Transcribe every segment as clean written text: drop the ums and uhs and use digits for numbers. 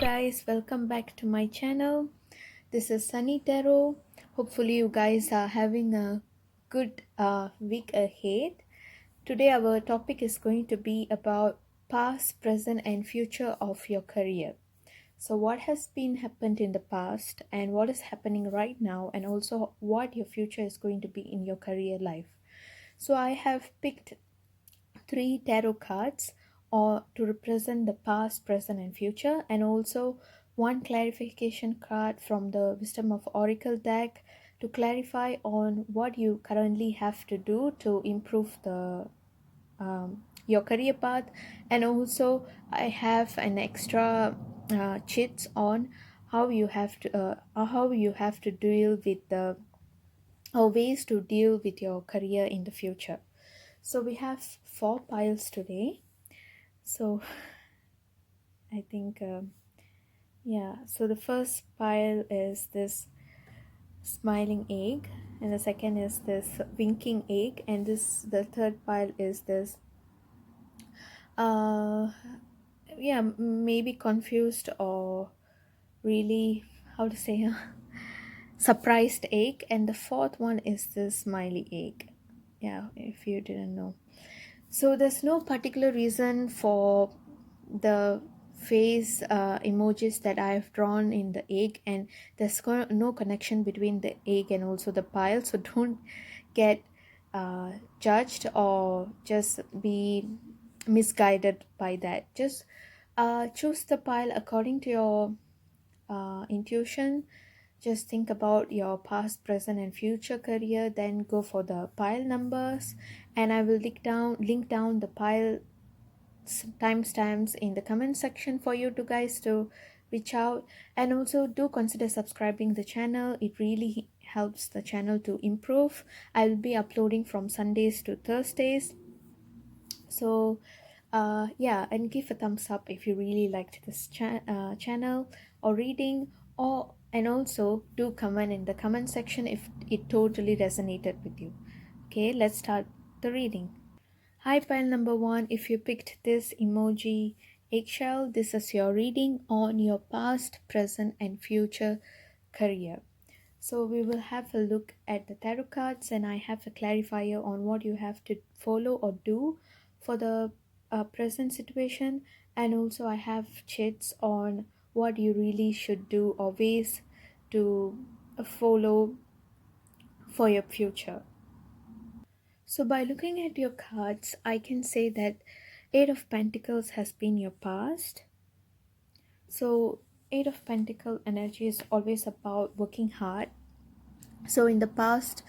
guys, welcome back to my channel. This is Sunny Tarot. Hopefully, you guys are having a good week ahead. Today, our topic is going to be about past, present, and future of your career. So, what has been happened in the past, and what is happening right now, and also what your future is going to be in your career life. So, I have picked three tarot cards or to represent the past, present, and future, and also one clarification card from the Wisdom of Oracle deck to clarify on what you currently have to do to improve the your career path. And also I have an extra cheats on how you have to deal with the or ways to deal with your career in the future. So we have four piles today. So I think, yeah. So the first pile is this smiling egg, and the second is this winking egg, and the third pile is this, uh, yeah, maybe confused or really how to say, surprised egg, and the fourth one is the smiley egg. Yeah, if you didn't know. So there's no particular reason for the face emojis that I've drawn in the egg, and there's no connection between the egg and also the pile. So don't get judged or just be misguided by that. Just choose the pile according to your intuition. Just think about your past, present, and future career, then go for the pile numbers, and I will link down the pile timestamps in the comment section for you to guys to reach out. And also do consider subscribing the channel. It really helps the channel to improve. I'll be uploading from Sundays to Thursdays. So yeah, and give a thumbs up if you really liked this channel or reading, or and also do comment in the comment section if it totally resonated with you. Okay, let's start the reading. Hi, pile number one. If you picked this emoji eggshell, this is your reading on your past, present, and future career. So we will have a look at the tarot cards, and I have a clarifier on what you have to follow or do for the present situation, and also I have chits on what you really should do or ways to follow for your future. So by looking at your cards, I can say that Eight of Pentacles has been your past. So Eight of Pentacle energy is always about working hard. So in the past,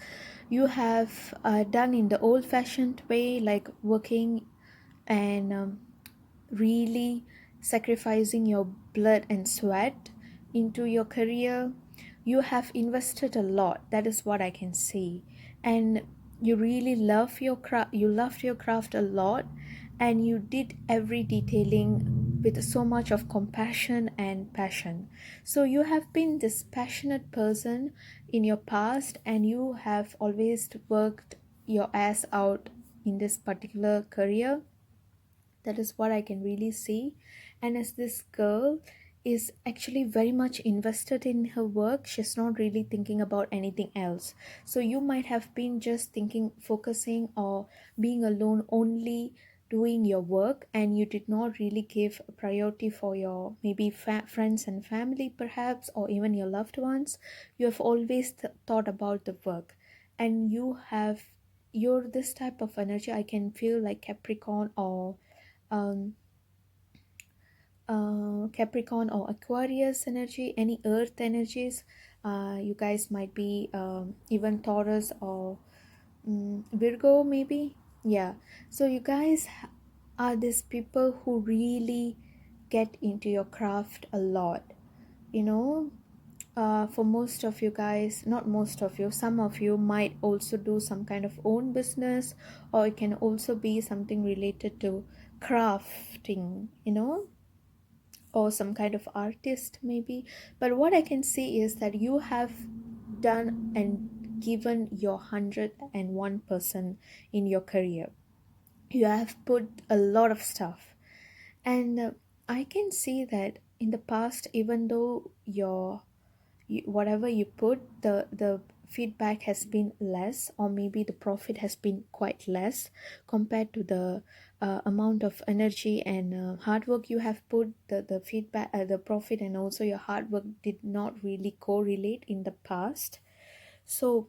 you have done in the old-fashioned way, like working and really sacrificing your blood and sweat into your career. You have invested a lot. That is what I can see, and you really love your craft. You loved your craft a lot, and you did every detailing with so much of compassion and passion. So you have been this passionate person in your past, and you have always worked your ass out in this particular career. That is what I can really see. And as this girl is actually very much invested in her work, she's not really thinking about anything else. So you might have been just thinking, focusing, or being alone only doing your work, and you did not really give a priority for your maybe friends and family perhaps, or even your loved ones. You have always thought about the work, and you're this type of energy. I can feel like Capricorn or um, Capricorn or Aquarius energy, any earth energies. You guys might be even Taurus or Virgo, maybe. Yeah. So, you guys are these people who really get into your craft a lot. You know, for most of you guys, not most of you, some of you might also do some kind of own business, or it can also be something related to crafting, or some kind of artist maybe. But what I can see is that you have done and given your 101% in your career. You have put a lot of stuff, and I can see that in the past, even though whatever you put, the feedback has been less, or maybe the profit has been quite less compared to the amount of energy and hard work you have put. The feedback, the profit and also your hard work did not really correlate in the past. So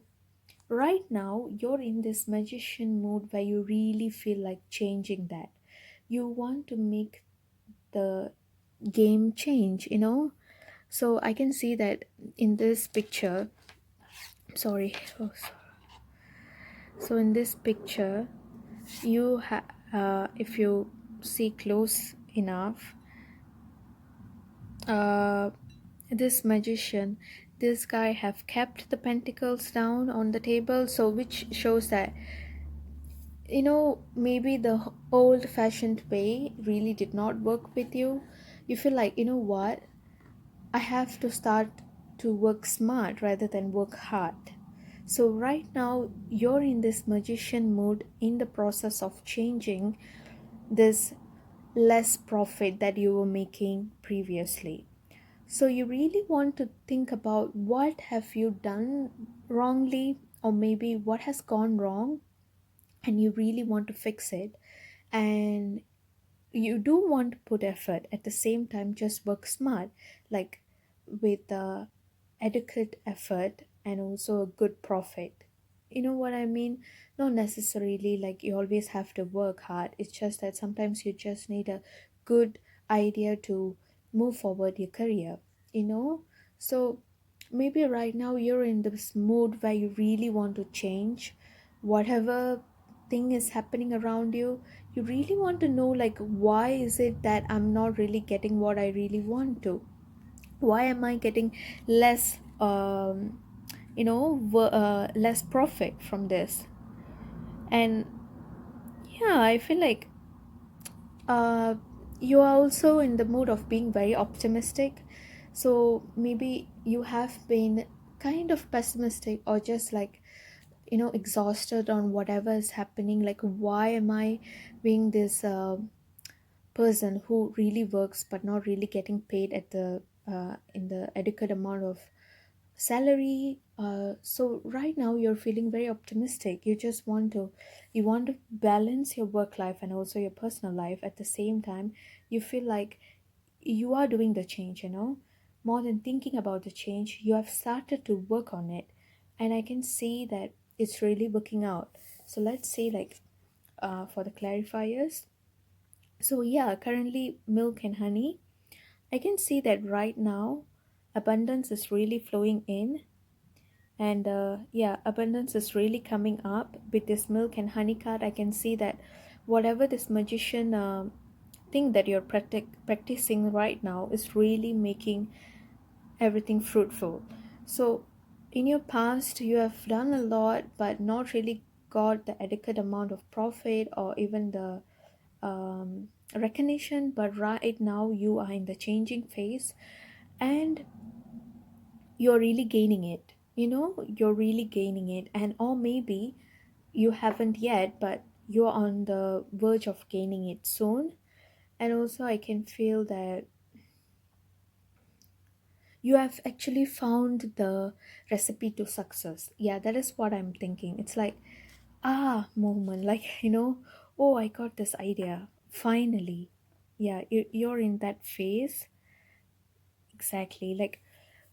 right now you're in this magician mode where you really feel like changing that. You want to make the game change, so I can see that in this picture. Sorry. So in this picture, if you see close enough, uh, this magician, this guy have kept the pentacles down on the table, so which shows that maybe the old fashioned way really did not work with you. You feel like, what, I have to start to work smart rather than work hard. So right now you're in this magician mode in the process of changing this less profit that you were making previously. So you really want to think about what have you done wrongly, or maybe what has gone wrong, and you really want to fix it. And you do want to put effort, at the same time just work smart, like with adequate effort and also a good profit. You know what I mean? Not necessarily like you always have to work hard, it's just that sometimes you just need a good idea to move forward your career, you know so maybe right now you're in this mood where you really want to change whatever thing is happening around you. You really want to know, like, why is it that I'm not really getting what I really want to? Why am I getting less less profit from this? And yeah, I feel like uh you are also in the mood of being very optimistic. So maybe you have been kind of pessimistic, or just like exhausted on whatever is happening. Like, why am I being this person who really works but not really getting paid at the in the adequate amount of salary? So right now you're feeling very optimistic. You want to balance your work life and also your personal life. At the same time, you feel like you are doing the change, more than thinking about the change, you have started to work on it. And I can see that it's really working out. So let's say, like, for the clarifiers. So yeah, currently milk and honey, I can see that right now abundance is really flowing in. And yeah, abundance is really coming up with this milk and honey card. I can see that whatever this magician thing that you're practicing right now is really making everything fruitful. So in your past you have done a lot but not really got the adequate amount of profit or even the recognition. But right now you are in the changing phase, and you're really gaining it. You're really gaining it. And or maybe you haven't yet, but you're on the verge of gaining it soon. And also I can feel that you have actually found the recipe to success. Yeah, that is what I'm thinking. It's like, moment, like, oh, I got this idea finally. Yeah, you're in that phase. Exactly. Like,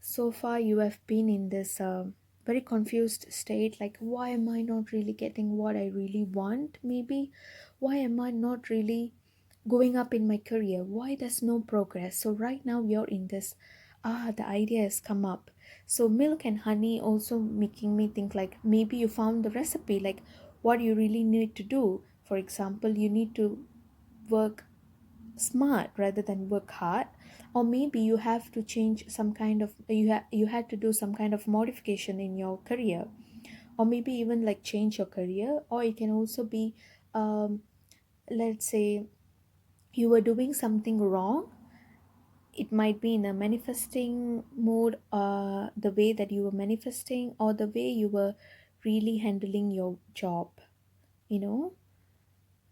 so far you have been in this very confused state, like, why am I not really getting what I really want? Maybe why am I not really going up in my career? Why there's no progress? So right now you're in this, the idea has come up. So milk and honey also making me think, like, maybe you found the recipe, like what you really need to do. For example, you need to work smart rather than work hard. Or maybe you have to change some kind of, you had to do some kind of modification in your career, or maybe even like change your career. Or it can also be, um, let's say you were doing something wrong. It might be in a manifesting mode, the way that you were manifesting, or the way you were really handling your job you know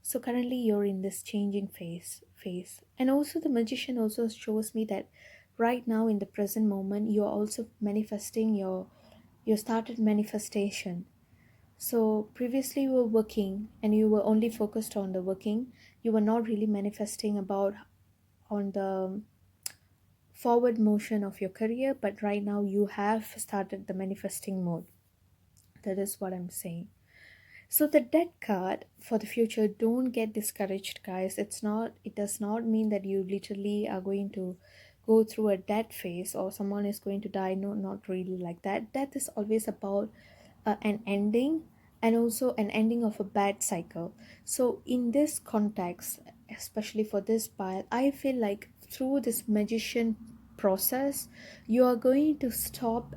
So currently you're in this changing phase. And also the magician also shows me that right now in the present moment you're also manifesting you started manifestation. So previously you were working and you were only focused on the working. You were not really manifesting about on the forward motion of your career, but right now you have started the manifesting mode. That is what I'm saying. So the death card for the future, don't get discouraged, guys. It does not mean that you literally are going to go through a death phase or someone is going to die. No, not really like that. Death is always about an ending, and also an ending of a bad cycle. So in this context, especially for this part, I feel like through this magician process, you are going to stop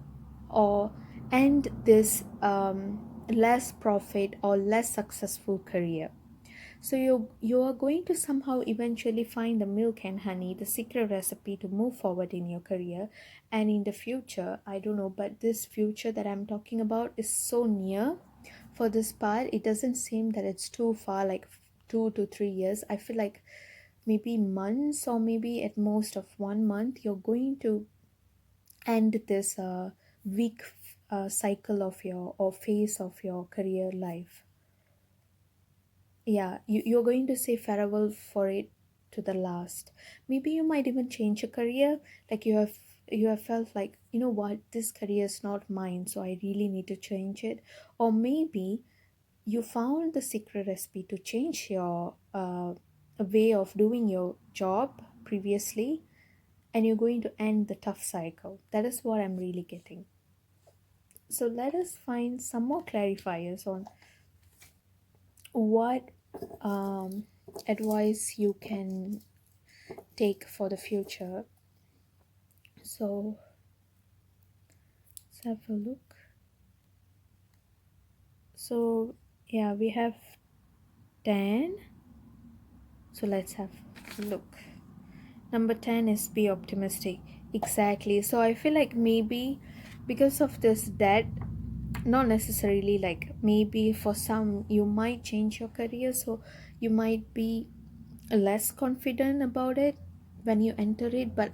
or end this less profit or less successful career. So you are going to somehow eventually find the milk and honey, the secret recipe to move forward in your career. And in the future, I don't know, but this future that I'm talking about is so near. For this part, it doesn't seem that it's too far, like 2 to 3 years. I feel like maybe months, or maybe at most of 1 month, you're going to end this weak cycle of your or phase of your career life. Yeah, you're going to say farewell for it to the last. Maybe you might even change your career. Like you have felt like, you know what, this career is not mine, so I really need to change it. Or maybe you found the secret recipe to change your way of doing your job previously, and you're going to end the tough cycle. That is what I'm really getting. So let us find some more clarifiers on what advice you can take for the future. So let's have a look. So yeah, we have 10. So let's have a look. Number 10 is be optimistic. Exactly. So I feel like maybe because of this debt, not necessarily, like maybe for some you might change your career, so you might be less confident about it when you enter it. But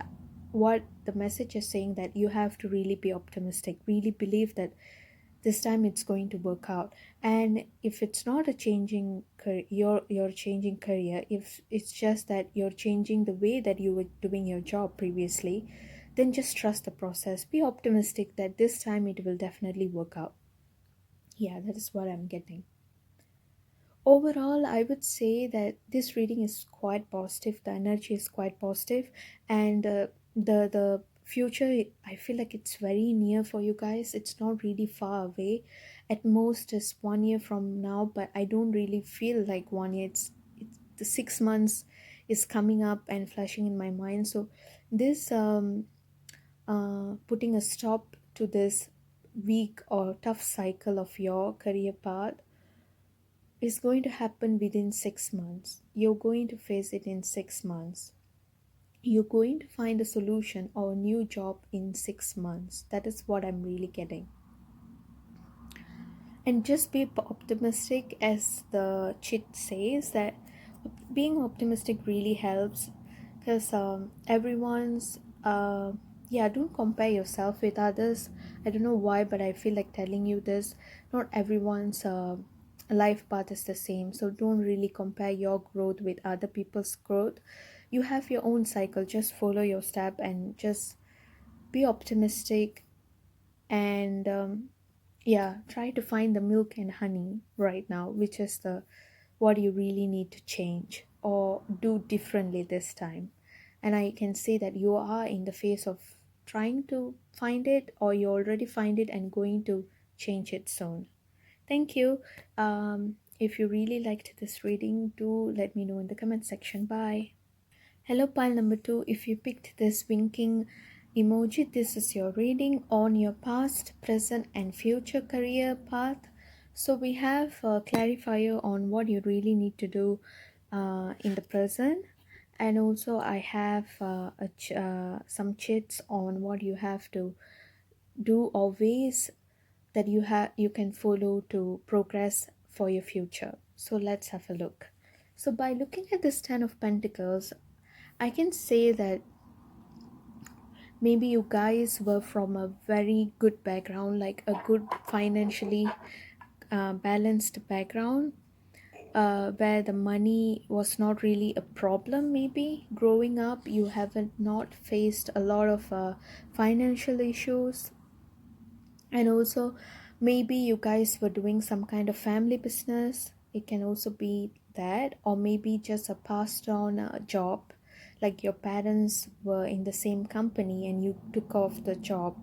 what the message is saying, that you have to really be optimistic, really believe that this time it's going to work out. And if it's not a changing your changing career, if it's just that you're changing the way that you were doing your job previously, then just trust the process. Be optimistic that this time it will definitely work out. Yeah, that is what I'm getting. Overall, I would say that this reading is quite positive. The energy is quite positive, and the future, I feel like it's very near for you guys. It's not really far away. At most, is 1 year from now, but I don't really feel like 1 year. It's the 6 months is coming up and flashing in my mind. So this putting a stop to this weak or tough cycle of your career path is going to happen within 6 months. You're going to face it in 6 months. You're going to find a solution or a new job in 6 months. That is what I'm really getting. And just be optimistic, as the chit says, that being optimistic really helps, because everyone's yeah, don't compare yourself with others. I don't know why, but I feel like telling you this. Not everyone's life path is the same, so don't really compare your growth with other people's growth. You have your own cycle. Just follow your step and just be optimistic. And yeah, try to find the milk and honey right now, which is the what you really need to change or do differently this time. And I can say that you are in the phase of trying to find it, or you already find it and going to change it soon. Thank you. If you really liked this reading, do let me know in the comment section. Bye. Hello, pile number 2. If you picked this winking emoji, this is your reading on your past, present, and future career path. So, we have a clarifier on what you really need to do in the present, and also I have some chits on what you have to do, or ways that you can follow to progress for your future. So, let's have a look. So by looking at this 10 of pentacles, I can say that maybe you guys were from a very good background, like a good financially balanced background, where the money was not really a problem. Maybe growing up you haven't not faced a lot of financial issues. And also maybe you guys were doing some kind of family business. It can also be that, or maybe just a passed on job, like your parents were in the same company and you took off the job.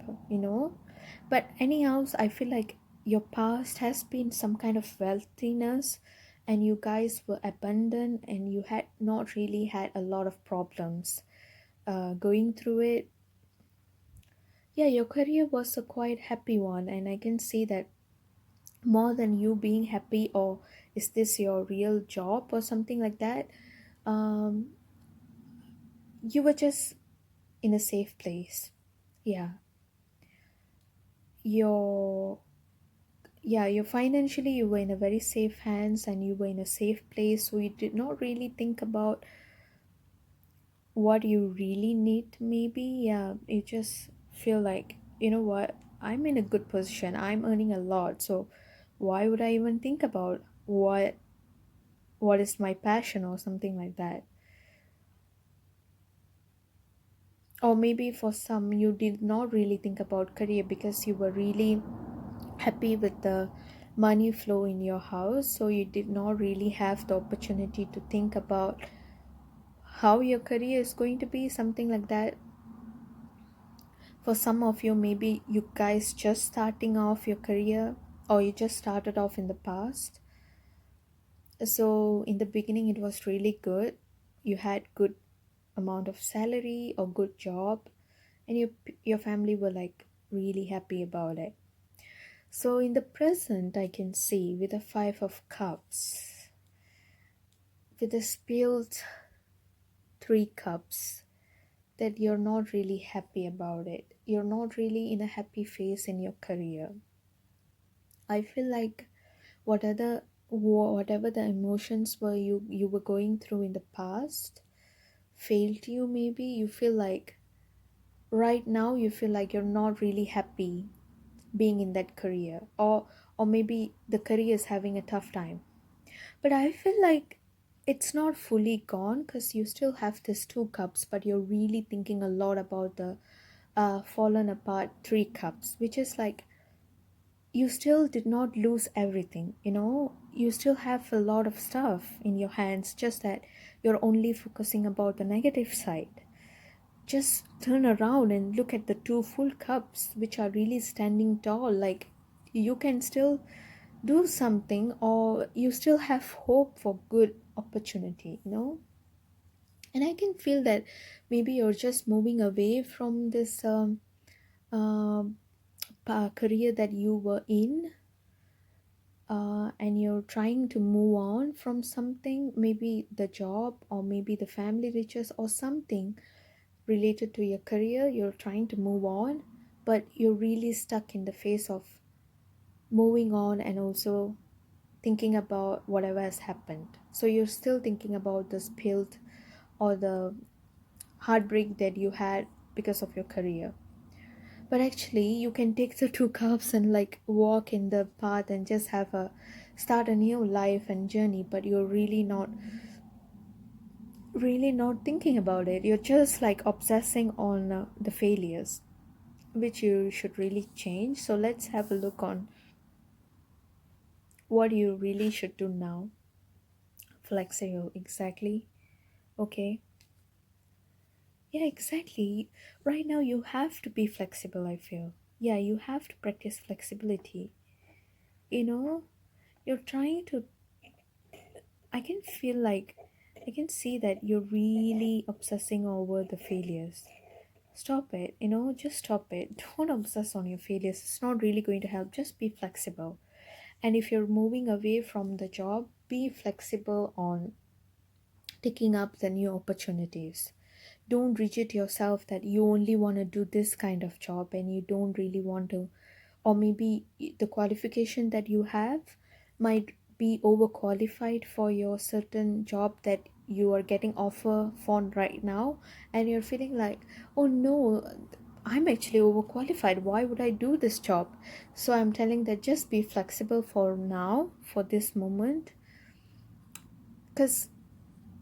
But anyhow, I feel like your past has been some kind of wealthiness, and you guys were abundant and you had not really had a lot of problems going through it. Yeah, your career was a quite happy one, and I can see that more than you being happy, or is this your real job or something like that. um you were just in a safe place. Yeah, your yeah, you financially you were in a very safe hands and you were in a safe place, so you did not really think about what you really need. Maybe, yeah, you just feel like, you know what, I'm in a good position, I'm earning a lot, so why would I even think about what is my passion or something like that. Or maybe for some you did not really think about career because you were really happy with the money flow in your house, so you did not really have the opportunity to think about how your career is going to be, something like that. For some of you, maybe you guys just starting off your career, or you just started off in the past. So in the beginning it was really good, you had good amount of salary or good job, and your family were like really happy about it. So in the present I can see with the 5 of cups, with the spilled 3 cups, that you're not really happy about it, you're not really in a happy phase in your career. I feel like whatever the emotions were you were going through in the past failed you. Maybe you feel like right now you feel like you're not really happy being in that career, or maybe the career is having a tough time. But I feel like it's not fully gone, because you still have this 2 cups, but you're really thinking a lot about the fallen apart 3 cups, which is like you still did not lose everything. You still have a lot of stuff in your hands, just that you're only focusing about the negative side. Just turn around and look at the 2 full cups, which are really standing tall. Like, you can still do something, or you still have hope for good opportunity. And I can feel that maybe you're just moving away from this um career that you were in, and you're trying to move on from something, maybe the job or maybe the family riches or something related to your career. You're trying to move on, but you're really stuck in the phase of moving on and also thinking about whatever has happened. So you're still thinking about the spilled or the heartbreak that you had because of your career. But actually you can take the 2 cups and like walk in the path and just have a start a new life and journey, but you're really not thinking about it. You're just like obsessing on the failures, which you should really change. So let's have a look on what you really should do now. Flexible, exactly. Okay. Yeah, exactly. Right now you have to be flexible, I feel. Yeah, you have to practice flexibility. You know, you're trying to, I can feel like, I can see that you're really obsessing over the failures. Stop it, just stop it. Don't obsess on your failures. It's not really going to help. Just be flexible. And if you're moving away from the job, be flexible on taking up the new opportunities. Don't rigid yourself that you only want to do this kind of job and you don't really want to, or maybe the qualification that you have might be overqualified for your certain job that you are getting offer for right now, and you're feeling like, oh no, I'm actually overqualified, why would I do this job? So I'm telling that just be flexible for now, for this moment, because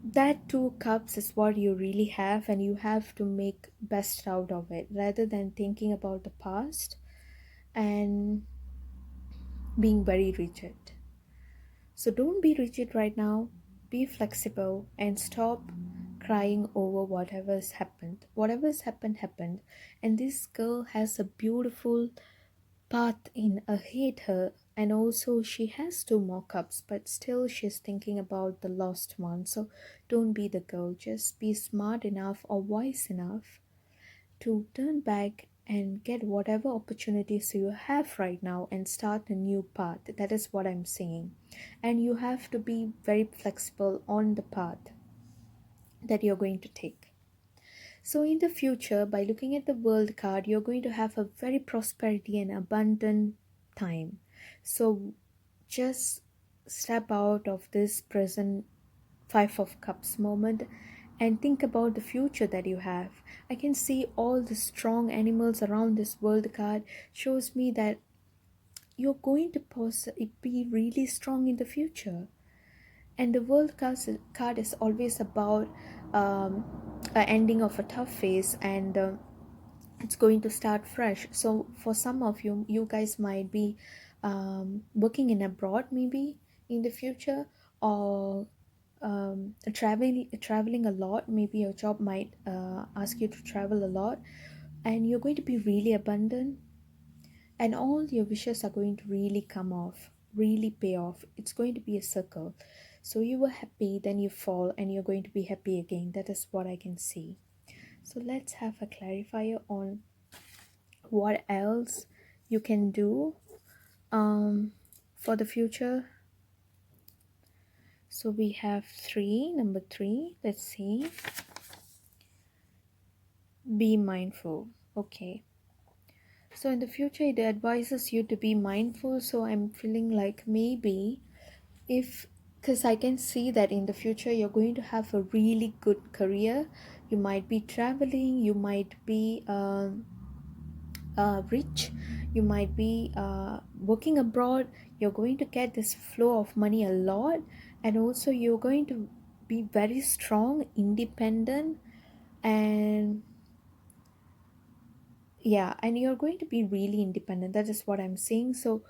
that 2 cups is what you really have, and you have to make best out of it rather than thinking about the past and being very rigid. So don't be rigid right now. Be flexible and stop crying over whatever's happened. Whatever's happened, happened. And this girl has a beautiful path in ahead her. And also, she has 2 more cups, but still, she's thinking about the lost one. So, don't be the girl. Just be smart enough or wise enough to turn back and get whatever opportunities you have right now and start a new path. That is what I'm saying. And you have to be very flexible on the path that you're going to take. So, in the future, by looking at the world card, you're going to have a very prosperity and abundant time. So, just step out of this present Five of Cups moment and think about the future that you have. I can see all the strong animals around this world card shows me that you're going to be really strong in the future. And the card is always about um, a ending of a tough phase, and it's going to start fresh. So for some of you, you guys might be working in abroad maybe in the future, or traveling a lot. Maybe your job might ask you to travel a lot, and you're going to be really abundant, and all your wishes are going to really come off, really pay off. It's going to be a circle. So you were happy, then you fall, and you're going to be happy again. That is what I can see. So let's have a clarifier on what else you can do um, for the future. So we have number three. Let's see. Be mindful. Okay. So in the future, it advises you to be mindful. So I'm feeling like maybe if, because I can see that in the future you're going to have a really good career. You might be traveling, you might be rich, you might be working abroad. You're going to get this flow of money a lot, and also you're going to be very strong, independent, and yeah, and you're going to be really independent. That is what I'm saying. So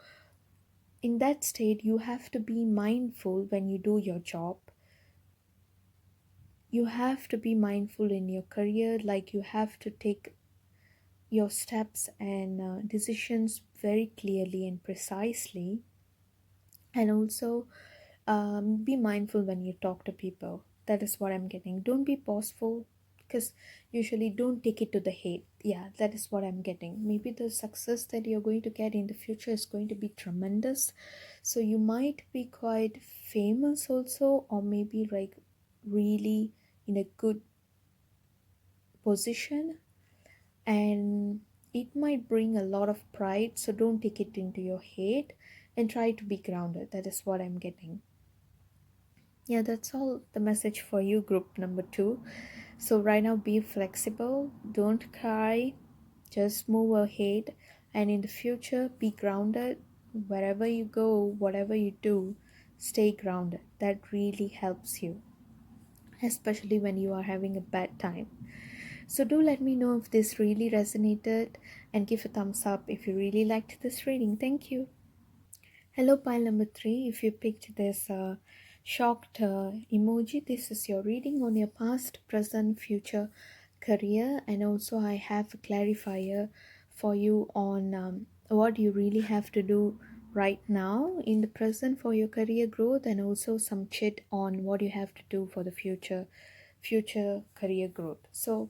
in that state, you have to be mindful when you do your job. You have to be mindful in your career, like you have to take your steps and decisions very clearly and precisely. And also be mindful when you talk to people. That is what I'm getting. Don't be boastful, because usually don't take it to the head. Yeah, that is what I'm getting. Maybe the success that you're going to get in the future is going to be tremendous. So you might be quite famous also, or maybe like really in a good position, and it might bring a lot of pride. So don't take it into your head and try to be grounded. That is what I'm getting. Yeah, that's all the message for you, group number two. So, right now, be flexible, don't cry, just move ahead, and in the future, be grounded. Wherever you go, whatever you do, stay grounded. That really helps you, especially when you are having a bad time. So, do let me know if this really resonated, and give a thumbs up if you really liked this reading. Thank you. Hello, pile number three. If you picked this shocked emoji, this is your reading on your past, present, future career, and also I have a clarifier for you on what you really have to do right now in the present for your career growth, and also some chit on what you have to do for the future career growth. So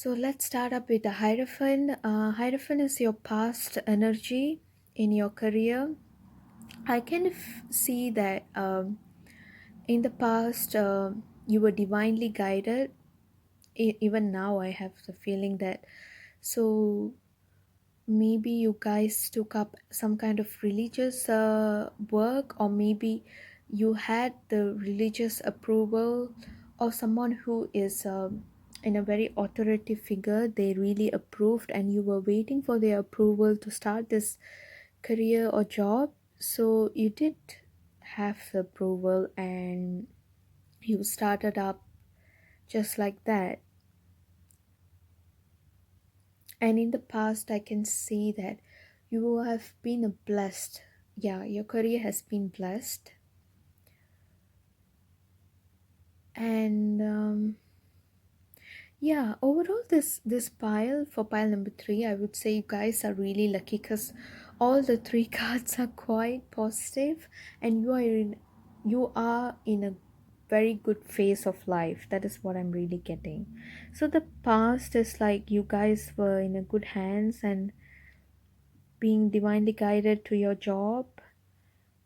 let's start up with the Hierophant. Hierophant is your past energy in your career. I can see that in the past you were divinely guided. Even now, I have the feeling that. So maybe you guys took up some kind of religious work, or maybe you had the religious approval of someone who is in a very authoritative figure. They really approved and you were waiting for their approval to start this career or job. So you did have the approval and you started up just like that. And in the past, I can see that you have been a blessed. Yeah, your career has been blessed. And yeah, overall, this pile, for pile number three, I would say you guys are really lucky because all the three cards are quite positive, and you are in a very good phase of life. That is what I'm really getting. So the past is like you guys were in a good hands and being divinely guided to your job,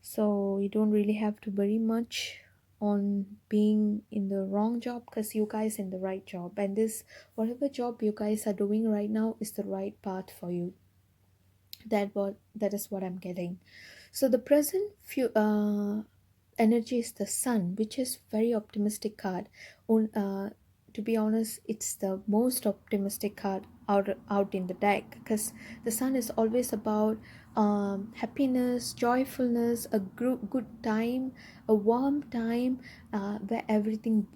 so you don't really have to worry much on being in the wrong job because you guys in the right job, and this whatever job you guys are doing right now is the right path for you. That is what I'm getting. So the present few energy is the sun, which is very optimistic card. To be honest, it's the most optimistic card out in the deck because the sun is always about happiness, joyfulness, a good time, a warm time, where everything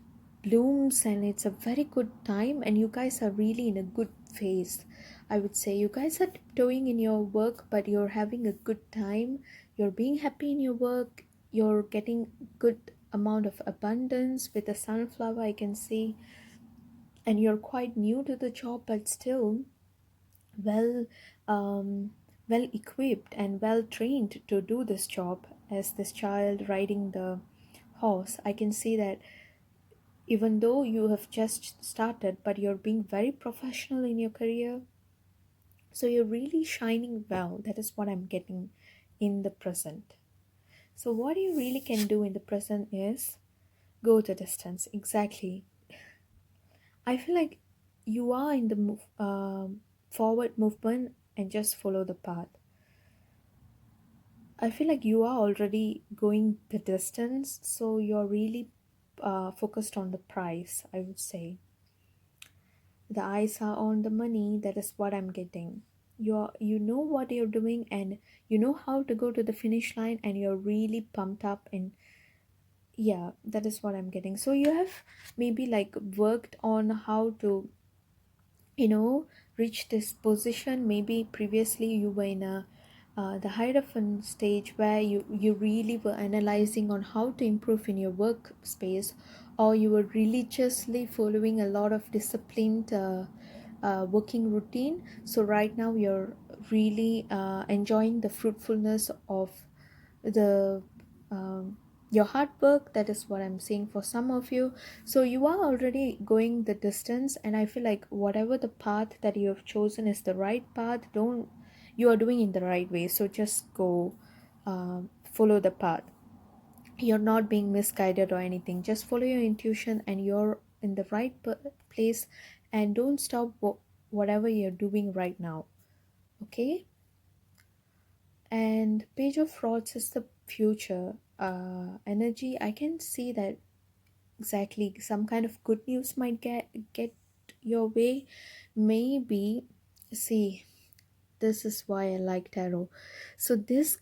blooms, and it's a very good time, and you guys are really in a good phase. I would say you guys are tiptoeing in your work, but you're having a good time. You're being happy in your work. You're getting good amount of abundance with the sunflower, I can see. And you're quite new to the job, but still well um, well equipped and well trained to do this job. As this child riding the horse, I can see that even though you have just started, but you're being very professional in your career. So you're really shining well. That is what I'm getting in the present. So what you really can do in the present is go the distance. Exactly. I feel like you are in the forward movement and just follow the path. I feel like you are already going the distance, so you're really focused on the price, I would say. The eyes are on the money. That is what I'm getting. You know what you're doing, and you know how to go to the finish line, and you're really pumped up. And yeah, that is what I'm getting. So you have maybe like worked on how to, you know, reach this position. Maybe previously you were in a the hierophant stage where you really were analyzing on how to improve in your workspace, or you were religiously following a lot of disciplined working routine. So right now you're really enjoying the fruitfulness of the your hard work. That is what I'm seeing for some of you. So you are already going the distance, and I feel like whatever the path that you have chosen is the right path. Don't You are doing in the right way, so just go follow the path. You're not being misguided or anything. Just follow your intuition and you're in the right place, and don't stop whatever you're doing right now. Okay. And page of frauds is the future energy. I can see that exactly some kind of good news might get your way. Maybe, see, this is why I like tarot. So this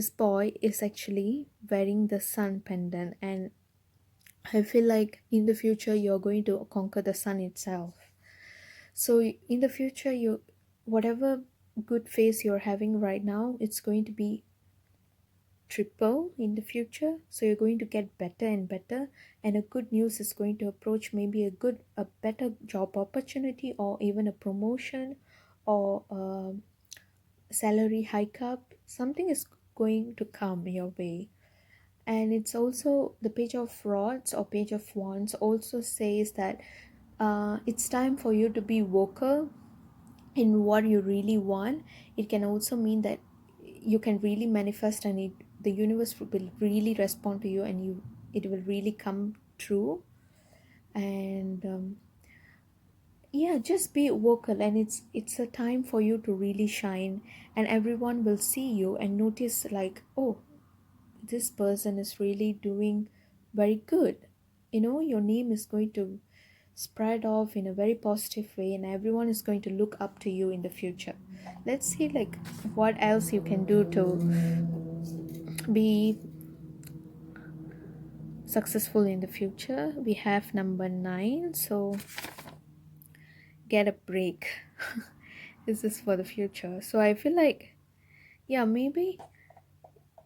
boy is actually wearing the sun pendant, and I feel like in the future you're going to conquer the sun itself. So in the future, you whatever good phase you're having right now, it's going to be triple in the future. So you're going to get better and better, and a good news is going to approach, maybe a better job opportunity, or even a promotion, or a salary hike up. Something is going to come your way. And it's also the page of rods or page of wands also says that it's time for you to be vocal in what you really want. It can also mean that you can really manifest, and the universe will really respond to you, and it will really come true. And Yeah, just be vocal, and it's a time for you to really shine, and everyone will see you and notice, like, oh, this person is really doing very good. Your name is going to spread off in a very positive way, and everyone is going to look up to you in the future. Let's see, like, what else you can do to be successful in the future. We have number 9, so get a break. This is for the future. So I feel like, yeah, maybe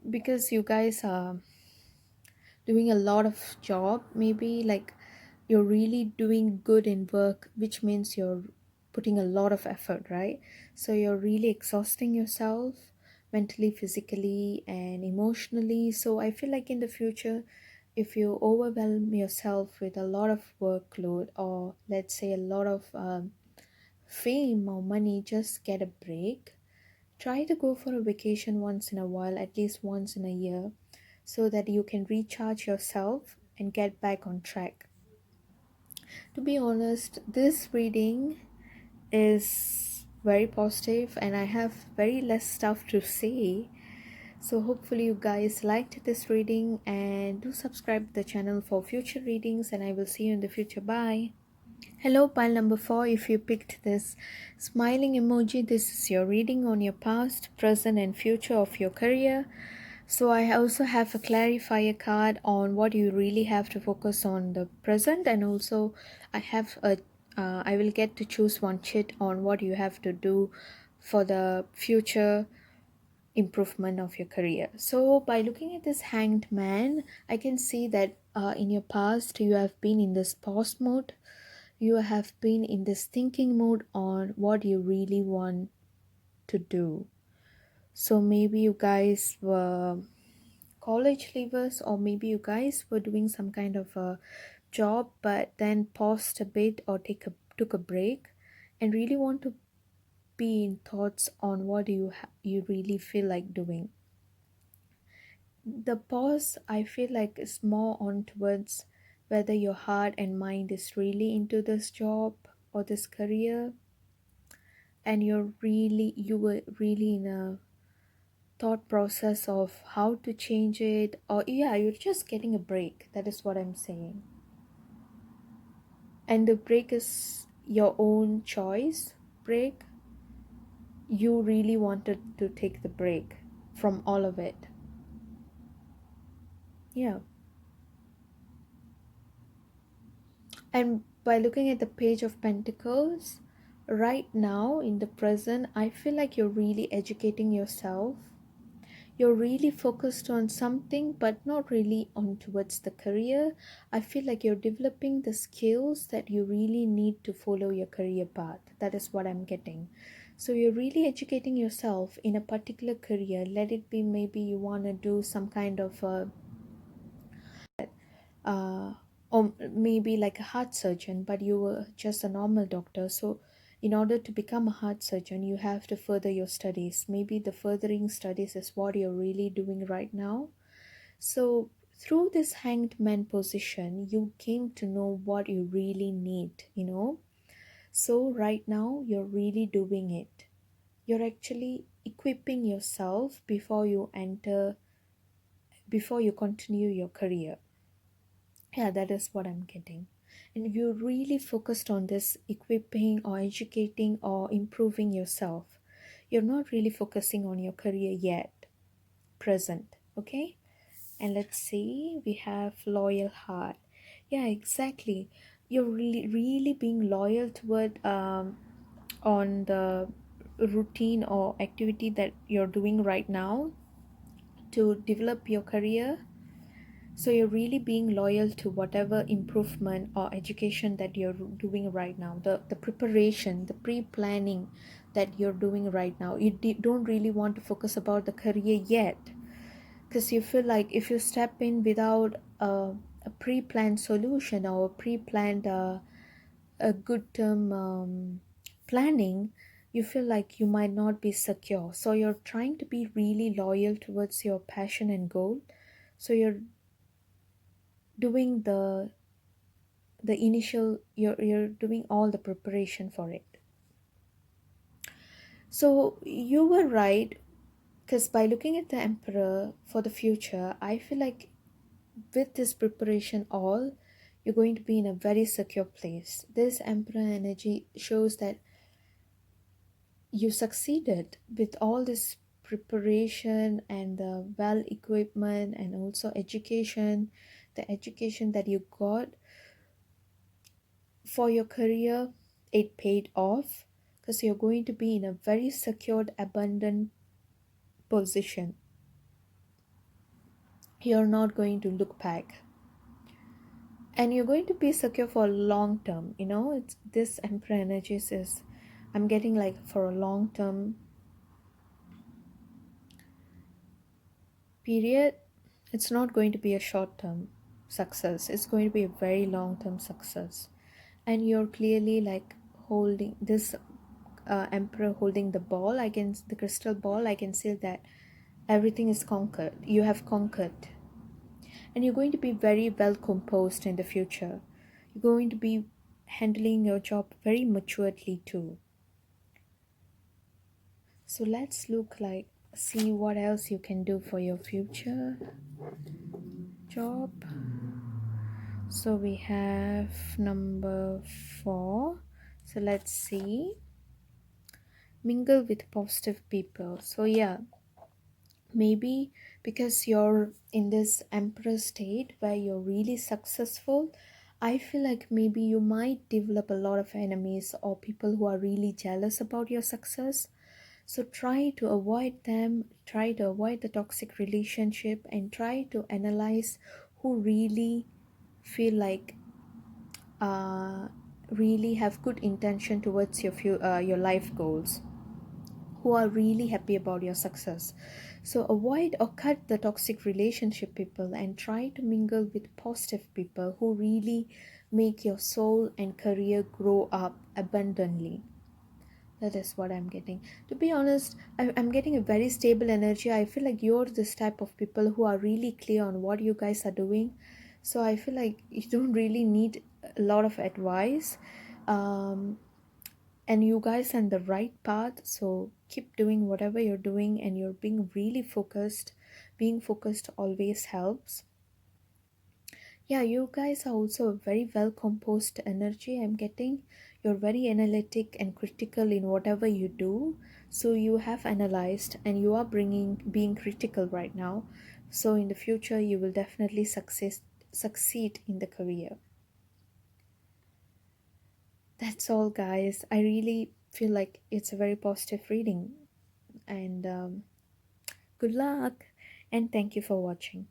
because you guys are doing a lot of job, maybe like you're really doing good in work, which means you're putting a lot of effort, right? So you're really exhausting yourself mentally, physically, and emotionally. So I feel like in the future, if you overwhelm yourself with a lot of workload, or let's say a lot of fame or money, just get a break. Try to go for a vacation once in a while, at least once in a year, so that you can recharge yourself and get back on track. To be honest, this reading is very positive, and I have very less stuff to say. So hopefully you guys liked this reading, and do subscribe to the channel for future readings, and I will see you in the future. Bye. Hello, pile number 4. If you picked this smiling emoji, this is your reading on your past, present, and future of your career. So, I also have a clarifier card on what you really have to focus on the present, and also I have I will get to choose one chit on what you have to do for the future improvement of your career. So, by looking at this hanged man, I can see that in your past you have been in this pause mode, you have been in this thinking mode on what you really want to do. So maybe you guys were college leavers, or maybe you guys were doing some kind of a job but then paused a bit or took a break and really want to be in thoughts on what you really feel like doing. The pause, I feel like, is more on towards whether your heart and mind is really into this job or this career, and you were really in a thought process of how to change it, or yeah, you're just getting a break. That is what I'm saying. And the break is your own choice. Break, you really wanted to take the break from all of it. Yeah. And by looking at the page of pentacles, right now in the present, I feel like you're really educating yourself. You're really focused on something but not really on towards the career. I feel like you're developing the skills that you really need to follow your career path. That is what I'm getting. So you're really educating yourself in a particular career. Let it be, maybe you want to do some kind of uh, or maybe like a heart surgeon, but you were just a normal doctor. So in order to become a heart surgeon, you have to further your studies. Maybe the furthering studies is what you're really doing right now. So through this hanged man position, you came to know what you really need. So right now you're really doing it. You're actually equipping yourself before you continue your career. Yeah, that is what I'm getting. And you're really focused on this equipping or educating or improving yourself. You're not really focusing on your career yet, present. Okay? And let's see, we have loyal heart. Yeah, exactly. You're really being loyal toward on the routine or activity that you're doing right now to develop your career. So you're really being loyal to whatever improvement or education that you're doing right now, the preparation, the pre-planning that you're doing right now. You don't really want to focus about the career yet, because you feel like if you step in without a pre-planned solution or a pre-planned a good term planning, you feel like you might not be secure. So you're trying to be really loyal towards your passion and goal. So you're doing the initial, you're doing all the preparation for it. So you were right, because by looking at the emperor for the future, I feel like with this preparation all, you're going to be in a very secure place. This emperor energy shows that you succeeded with all this preparation and the well equipment and also education. The education that you got for your career, it paid off, because you're going to be in a very secured abundant position. You're not going to look back, and you're going to be secure for long term. It's this emperor energies is, I'm getting like for a long term period. It's not going to be a short term success, it's going to be a very long term success. And you're clearly like holding this emperor, holding the ball, the crystal ball. I can see that everything is conquered, you have conquered. And you're going to be very well composed in the future. You're going to be handling your job very maturely too. So let's look like, see what else you can do for your future job. So we have number 4. So let's see. Mingle with positive people. So yeah, maybe because you're in this emperor state where you're really successful, I feel like maybe you might develop a lot of enemies or people who are really jealous about your success. So try to avoid them, try to avoid the toxic relationship, and try to analyze who really feel like uh, really have good intention towards your life goals, who are really happy about your success. So avoid or cut the toxic relationship people and try to mingle with positive people who really make your soul and career grow up abundantly. That is what I'm getting. To be honest, I'm getting a very stable energy. I feel like you're this type of people who are really clear on what you guys are doing. So I feel like you don't really need a lot of advice. Um, and you guys are on the right path. So keep doing whatever you're doing, and you're being really focused. Being focused always helps. Yeah, you guys are also a very well composed energy. I'm getting you're very analytic and critical in whatever you do. So you have analyzed and you are bringing being critical right now. So in the future, you will definitely succeed in the career. That's all, guys. I really feel like it's a very positive reading, and good luck, and thank you for watching.